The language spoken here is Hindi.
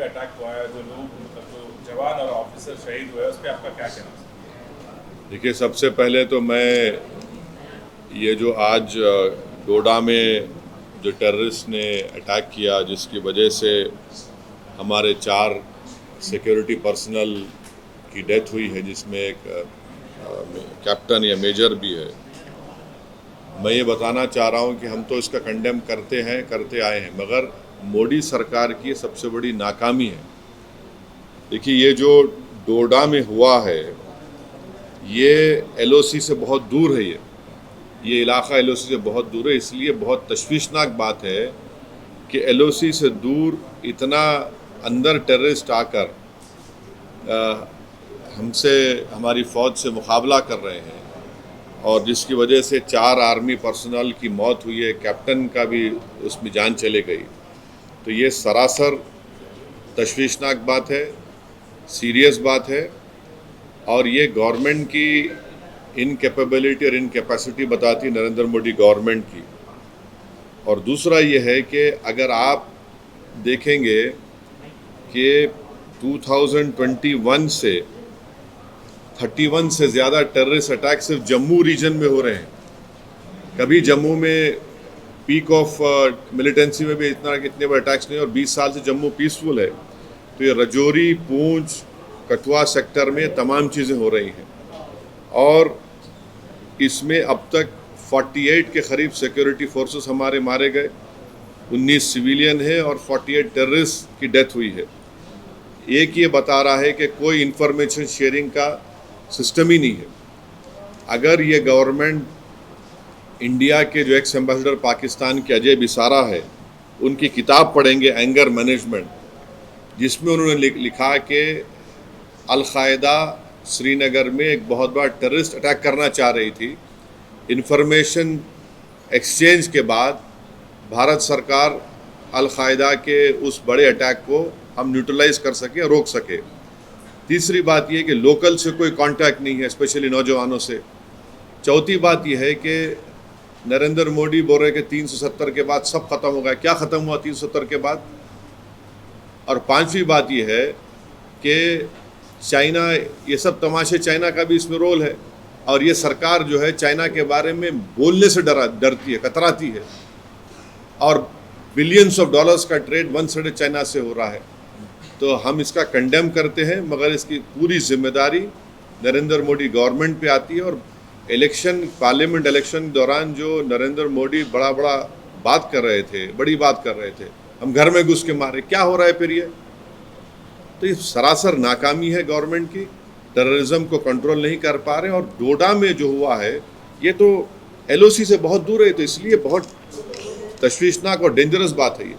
पे अटैक हुआ है, जो लोग मतलब जो जवान और ऑफिसर शहीद हुए, उस पर आपका क्या कहना है? देखिए, सबसे पहले तो मैं ये जो आज डोडा में जो टेररिस्ट ने अटैक किया, जिसकी वजह से हमारे 4 सिक्योरिटी पर्सनल की डेथ हुई है, जिसमें एक कैप्टन या मेजर भी है, मैं ये बताना चाह रहा हूँ कि हम तो इसका कंडेम करते आए हैं, मगर मोदी सरकार की सबसे बड़ी नाकामी है। देखिए, ये जो डोडा में हुआ है, ये एलओसी से बहुत दूर है। ये इलाका एलओसी से बहुत दूर है, इसलिए बहुत तशवीशनाक बात है कि एलओसी से दूर इतना अंदर टेररिस्ट आकर हमसे, हमारी फ़ौज से मुकाबला कर रहे हैं, और जिसकी वजह से 4 आर्मी पर्सनल की मौत हुई है, कैप्टन का भी उसमें जान चले गई। तो ये सरासर तशवीशनाक बात है, सीरियस बात है, और ये गवर्नमेंट की इनकैपेबिलिटी और इनकैपेसिटी बताती है, नरेंद्र मोदी गवर्नमेंट की। और दूसरा ये है कि अगर आप देखेंगे कि 2021 से 31 से ज़्यादा टेररिस्ट अटैक सिर्फ जम्मू रीजन में हो रहे हैं। कभी जम्मू में पीक ऑफ मिलिटेंसी में भी इतने बड़े अटैक्स नहीं, और 20 साल से जम्मू पीसफुल है। तो ये रजौरी, पूंछ, कठुआ सेक्टर में तमाम चीज़ें हो रही हैं, और इसमें अब तक 48 के करीब सिक्योरिटी फोर्सेस हमारे मारे गए, 19 सिविलियन है और 48 टेररिस्ट की डेथ हुई है। एक ये बता रहा है कि कोई इंफॉर्मेशन शेयरिंग का सिस्टम ही नहीं है। अगर ये गवर्नमेंट, इंडिया के जो एक्स एम्बेसडर पाकिस्तान के अजय बिसारा है, उनकी किताब पढ़ेंगे एंगर मैनेजमेंट, जिसमें उन्होंने लिखा कि अल-कायदा श्रीनगर में एक बहुत बड़ा टेररिस्ट अटैक करना चाह रही थी। इंफॉर्मेशन एक्सचेंज के बाद भारत सरकार अल-कायदा के उस बड़े अटैक को हम न्यूट्रलाइज कर सके, रोक सके। तीसरी बात यह कि लोकल से कोई कांटेक्ट नहीं है, स्पेशली नौजवानों से। चौथी बात यह है कि नरेंद्र मोदी बोल रहे कि 370 के बाद सब खत्म हो गया। क्या ख़त्म हुआ 370 के बाद? और पांचवी बात यह है कि चाइना, ये सब तमाशे, चाइना का भी इसमें रोल है, और ये सरकार जो है चाइना के बारे में बोलने से डरती है, कतराती है, और बिलियंस ऑफ डॉलर्स का ट्रेड वन साइड चाइना से हो रहा है। तो हम इसका कंडेम करते हैं, मगर इसकी पूरी जिम्मेदारी नरेंद्र मोदी गवर्नमेंट पे आती है। और पार्लियामेंट इलेक्शन के दौरान जो नरेंद्र मोदी बड़ा बात कर रहे थे, बड़ी बात कर रहे थे, हम घर में घुस के मारे, क्या हो रहा है फिर ये? तो ये सरासर नाकामी है गवर्नमेंट की, टेररिज्म को कंट्रोल नहीं कर पा रहे। और डोडा में जो हुआ है, ये तो एलओसी से बहुत दूर है, तो इसलिए बहुत तशवीशनाक और डेंजरस बात है ये।